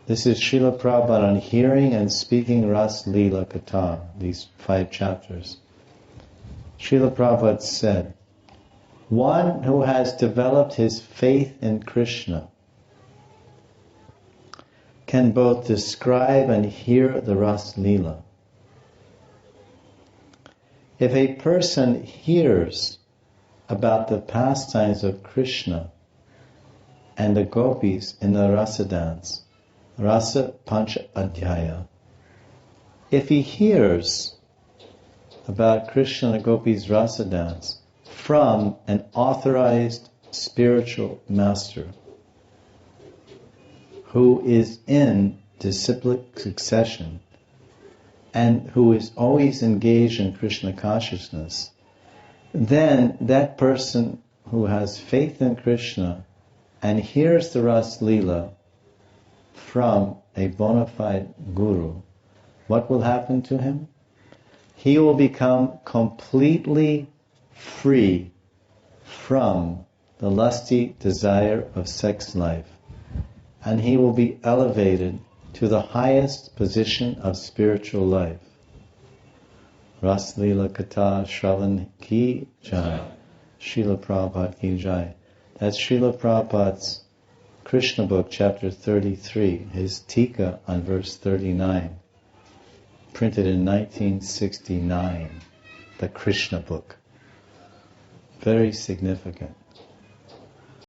This is Srila Prabhupada on hearing and speaking Ras Lila Katha, these 5 chapters. Srila Prabhupada said, one who has developed his faith in Krishna can both describe and hear the Ras Lila. If a person hears about the pastimes of Krishna and the gopis in the rasa dance, Rasa Pancha Adhyaya, if he hears about Krishna and the gopis rasa dance from an authorized spiritual master who is in disciplic succession and who is always engaged in Krishna consciousness, then that person who has faith in Krishna and hears the Ras Lila from a bona fide guru, what will happen to him? He will become completely free from the lusty desire of sex life, and he will be elevated to the highest position of spiritual life. Ras Lila Katha Shravan Ki Jai, Srila Prabhupada Ki Jai. That's Srila Prabhupada's Krishna book, chapter 33, his Tika on verse 39, printed in 1969, the Krishna book. Very significant.